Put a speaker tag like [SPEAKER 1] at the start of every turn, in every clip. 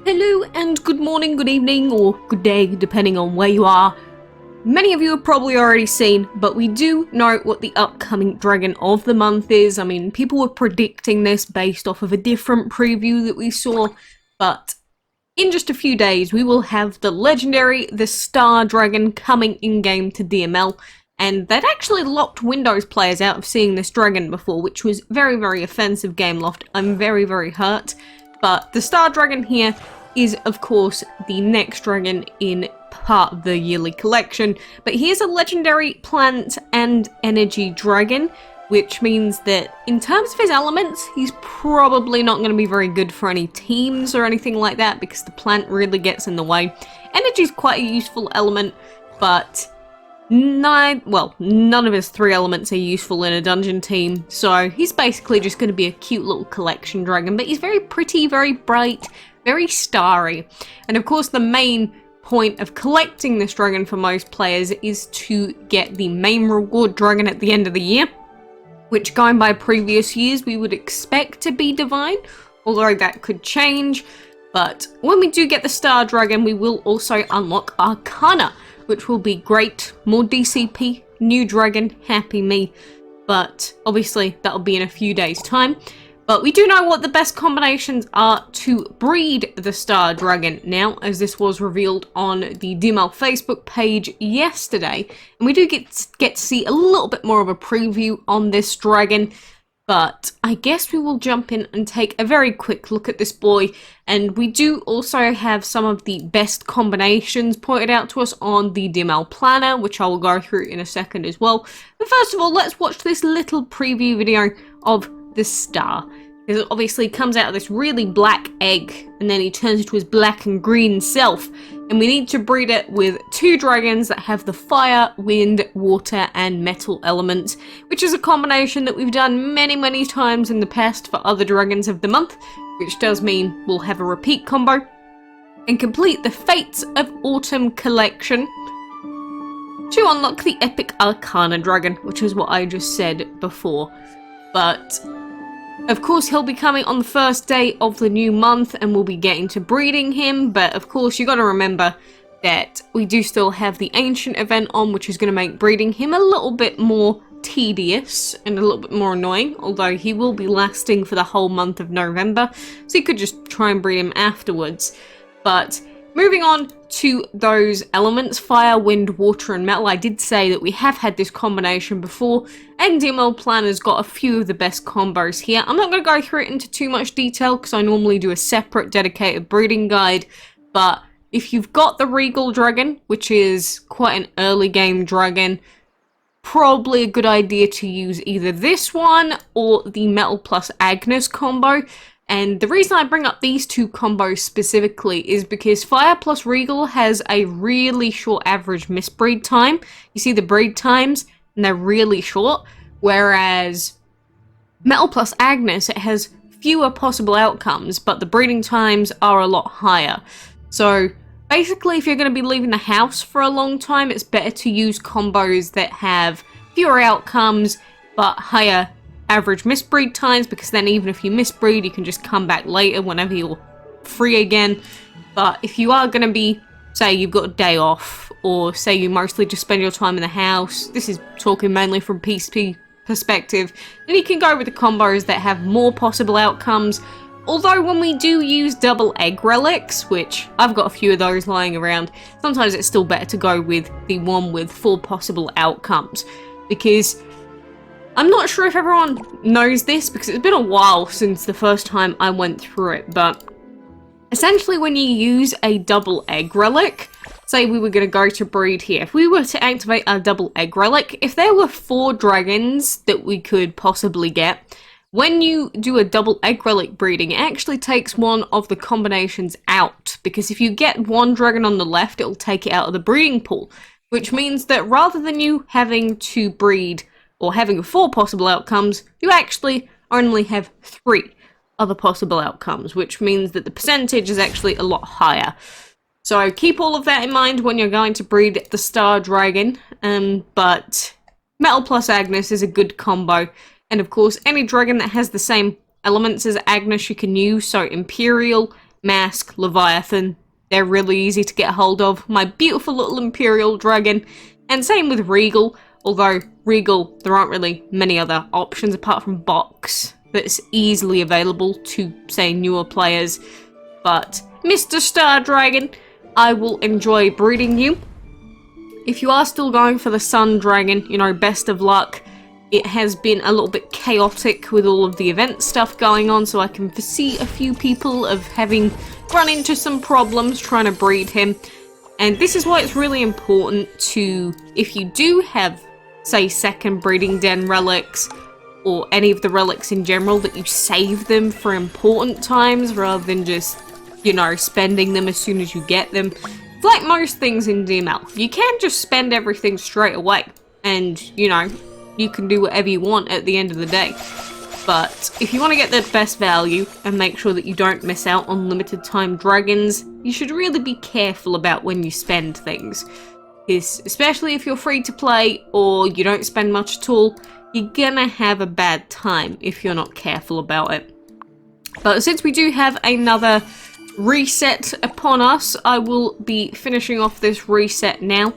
[SPEAKER 1] Hello and good morning, good evening, or good day, depending on where you are. Many of you have probably already seen, but we do know what the upcoming dragon of the month is. I mean, people were predicting this based off of a different preview that we saw, but in just a few days we will have the legendary, the Star Dragon, coming in-game to DML, and they'd actually locked Windows players out of seeing this dragon before, which was very, very offensive, Gameloft. I'm very, very hurt. But the Star Dragon here is, of course, the next dragon in part of the yearly collection. But he is a legendary plant and energy dragon, which means that in terms of his elements, he's probably not going to be very good for any teams or anything like that, because the plant really gets in the way. Energy is quite a useful element, but none of his three elements are useful in a dungeon team, so he's basically just going to be a cute little collection dragon, but he's very pretty, very bright, very starry. And of course the main point of collecting this dragon for most players is to get the main reward dragon at the end of the year, which, going by previous years, we would expect to be divine, although that could change. But when we do get the Star Dragon, we will also unlock Arcana, which will be great. More DCP, new dragon, happy me. But obviously that'll be in a few days' time. But we do know what the best combinations are to breed the Star Dragon now, as this was revealed on the DML Facebook page yesterday. And we do get to see a little bit more of a preview on this dragon. But I guess we will jump in and take a very quick look at this boy. And we do also have some of the best combinations pointed out to us on the DML planner, which I will go through in a second as well. But first of all, let's watch this little preview video of the Star. Because it obviously comes out of this really black egg, and then he turns into his black and green self. And we need to breed it with two dragons that have the fire, wind, water, and metal elements, which is a combination that we've done many, many times in the past for other dragons of the month, which does mean we'll have a repeat combo. And complete the Fates of Autumn collection to unlock the epic Arcana dragon, which is what I just said before. But of course, he'll be coming on the first day of the new month, and we'll be getting to breeding him. But of course, you got to remember that we do still have the Ancient event on, which is going to make breeding him a little bit more tedious and a little bit more annoying. Although he will be lasting for the whole month of November, so you could just try and breed him afterwards. But moving on to those elements, fire, wind, water, and metal. I did say that we have had this combination before, and DML Planner's got a few of the best combos here. I'm not going to go through it into too much detail, because I normally do a separate dedicated breeding guide, but if you've got the Regal Dragon, which is quite an early game dragon, probably a good idea to use either this one or the Metal plus Agnes combo. And the reason I bring up these two combos specifically is because Fire plus Regal has a really short average misbreed time. You see the breed times, and they're really short. Whereas Metal plus Agnes, it has fewer possible outcomes, but the breeding times are a lot higher. So basically, if you're going to be leaving the house for a long time, it's better to use combos that have fewer outcomes, but higher average misbreed times, because then even if you misbreed, you can just come back later whenever you're free again. But if you are going to be, say you've got a day off, or say you mostly just spend your time in the house, this is talking mainly from PCP perspective, then you can go with the combos that have more possible outcomes. Although when we do use double Egg Relics, which I've got a few of those lying around, sometimes it's still better to go with the one with 4 possible outcomes, because I'm not sure if everyone knows this, because it's been a while since the first time I went through it, but essentially when you use a double Egg Relic, say we were going to go to breed here, if we were to activate our double Egg Relic, if there were 4 dragons that we could possibly get, when you do a double Egg Relic breeding, it actually takes one of the combinations out, because if you get one dragon on the left, it'll take it out of the breeding pool, which means that rather than you having to breed or having 4 possible outcomes, you actually only have 3 other possible outcomes, which means that the percentage is actually a lot higher. So keep all of that in mind when you're going to breed the Star Dragon, but Metal plus Agnes is a good combo, and of course any dragon that has the same elements as Agnes you can use, so Imperial, Mask, Leviathan. They're really easy to get a hold of. My beautiful little Imperial Dragon. And same with Regal. Although, Regal, there aren't really many other options apart from Box that's easily available to, say, newer players. But, Mr. Star Dragon, I will enjoy breeding you. If you are still going for the Sun Dragon, you know, best of luck. It has been a little bit chaotic with all of the event stuff going on, so I can foresee a few people of having run into some problems trying to breed him. And this is why it's really important to, if you do have, say, second breeding den relics, or any of the relics in general, that you save them for important times rather than just, you know, spending them as soon as you get them. Like most things in DML, you can't just spend everything straight away, and, you know, you can do whatever you want at the end of the day. But if you want to get the best value and make sure that you don't miss out on limited time dragons, you should really be careful about when you spend things. Because especially if you're free to play or you don't spend much at all, you're gonna have a bad time if you're not careful about it. But since we do have another reset upon us, I will be finishing off this reset now,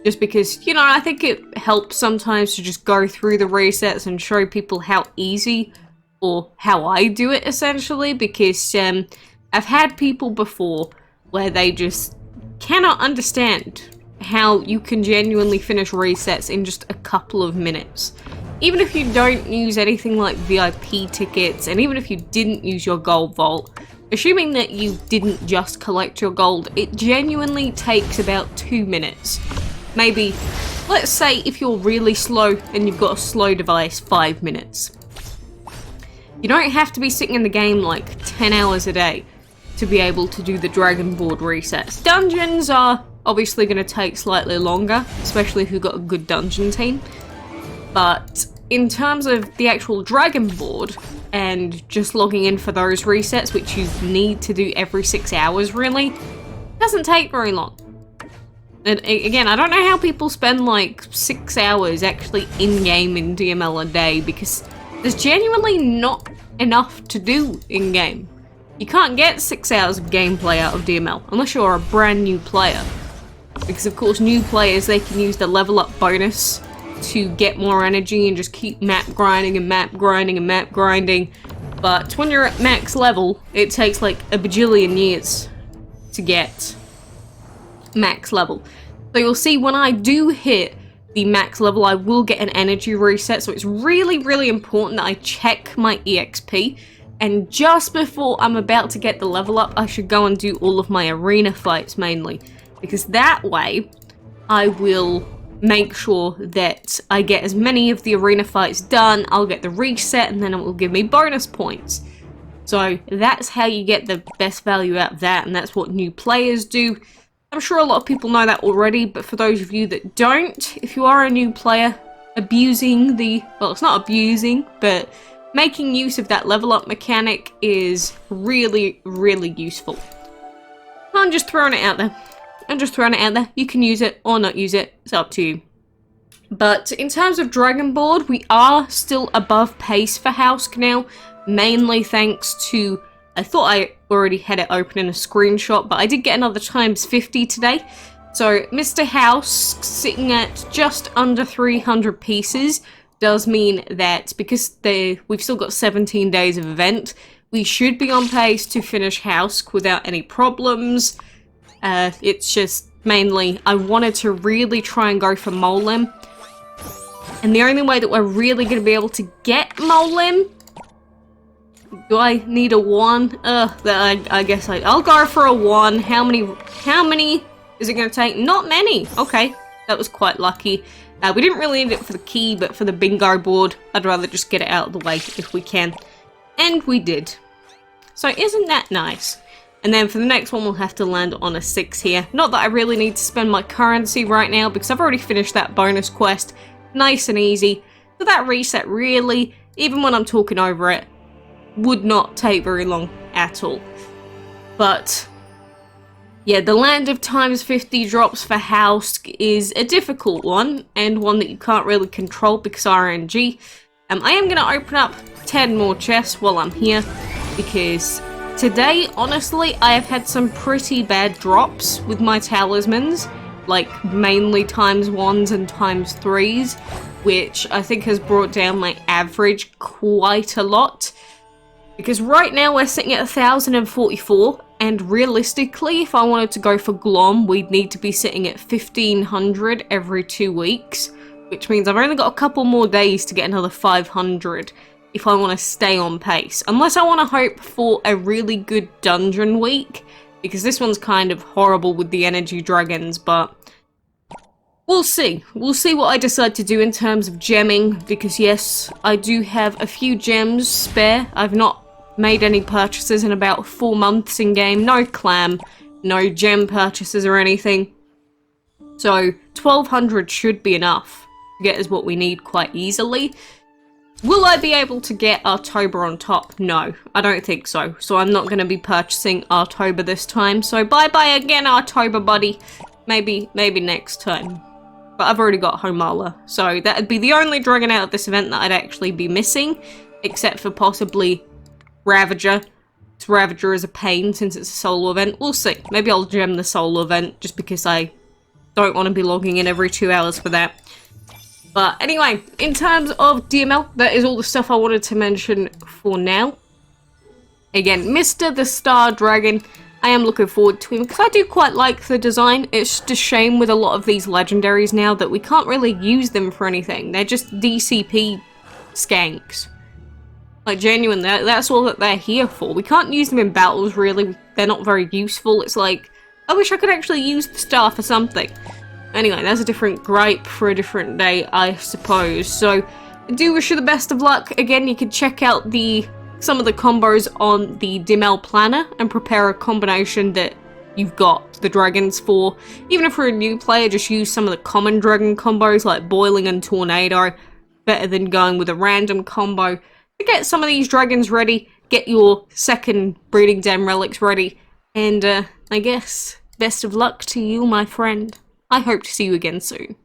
[SPEAKER 1] just because, you know, I think it helps sometimes to just go through the resets and show people how easy, or how I do it essentially, because I've had people before where they just cannot understand how you can genuinely finish resets in just a couple of minutes. Even if you don't use anything like VIP tickets, and even if you didn't use your gold vault, assuming that you didn't just collect your gold, it genuinely takes about 2 minutes. Maybe, let's say if you're really slow and you've got a slow device, 5 minutes. You don't have to be sitting in the game like 10 hours a day to be able to do the Dragon Board resets. Dungeons are obviously going to take slightly longer, especially if you've got a good dungeon team. But in terms of the actual Dragon Board, and just logging in for those resets, which you need to do every 6 hours really, doesn't take very long. And again, I don't know how people spend like 6 hours actually in-game in DML a day, because there's genuinely not enough to do in-game. You can't get 6 hours of gameplay out of DML, unless you're a brand new player. Because of course new players, they can use the level up bonus to get more energy and just keep map grinding and map grinding and map grinding. But when you're at max level, it takes like a bajillion years to get max level. So you'll see when I do hit the max level, I will get an energy reset. So it's really, really important that I check my EXP. And just before I'm about to get the level up, I should go and do all of my arena fights mainly. Because that way, I will make sure that I get as many of the arena fights done, I'll get the reset, and then it will give me bonus points. So that's how you get the best value out of that, and that's what new players do. I'm sure a lot of people know that already, but for those of you that don't, if you are a new player, abusing the, well, it's not abusing, but making use of that level up mechanic is really, really useful. I'm just throwing it out there. You can use it or not use it. It's up to you. But in terms of Dragon Board, we are still above pace for Hausk now. Mainly thanks to, I thought I already had it open in a screenshot, but I did get another times 50 today. So Mr. Hausk sitting at just under 300 pieces does mean that because we've still got 17 days of event, we should be on pace to finish Hausk without any problems. It's just mainly I wanted to really try and go for Molem, and the only way that we're really going to be able to get Molem, do I need a 1? I guess I'll go for a 1. How many is it going to take? Not many. Okay, that was quite lucky. We didn't really need it for the key, but for the bingo board, I'd rather just get it out of the way if we can. And we did. So isn't that nice? And then for the next one, we'll have to land on a 6 here. Not that I really need to spend my currency right now, because I've already finished that bonus quest. Nice and easy. So that reset really, even when I'm talking over it, would not take very long at all. But yeah, the land of times 50 drops for Hausk is a difficult one, and one that you can't really control because RNG. I am going to open up 10 more chests while I'm here, because Today, honestly, I have had some pretty bad drops with my talismans, like mainly ×1s and ×3s, which I think has brought down my average quite a lot. Because right now we're sitting at 1044, and realistically, if I wanted to go for Glom, we'd need to be sitting at 1500 every 2 weeks, which means I've only got a couple more days to get another 500 if I want to stay on pace. Unless I want to hope for a really good dungeon week, because this one's kind of horrible with the energy dragons, but we'll see. We'll see what I decide to do in terms of gemming, because yes, I do have a few gems spare. I've not made any purchases in about 4 months in game. No clam, no gem purchases or anything. So 1200 should be enough to get us what we need quite easily. Will I be able to get Artoba on top? No, I don't think so. So I'm not going to be purchasing Artoba this time. So bye-bye again, Artoba buddy. Maybe next time. But I've already got Homala. So that'd be the only dragon out of this event that I'd actually be missing. Except for possibly Ravager. Ravager is a pain since it's a solo event. We'll see. Maybe I'll gem the solo event just because I don't want to be logging in every 2 hours for that. But anyway, in terms of DML, that is all the stuff I wanted to mention for now. Again, Mr. the Star Dragon, I am looking forward to him because I do quite like the design. It's just a shame with a lot of these legendaries now that we can't really use them for anything. They're just DCP skanks. Like, genuinely, that's all that they're here for. We can't use them in battles, really. They're not very useful. It's like, I wish I could actually use the star for something. Anyway, that's a different gripe for a different day, I suppose. So, I do wish you the best of luck. Again, you can check out some of the combos on the DML planner and prepare a combination that you've got the dragons for. Even if you're a new player, just use some of the common dragon combos like Boiling and Tornado. Better than going with a random combo. To get some of these dragons ready, get your second breeding den relics ready. And I guess, best of luck to you, my friend. I hope to see you again soon.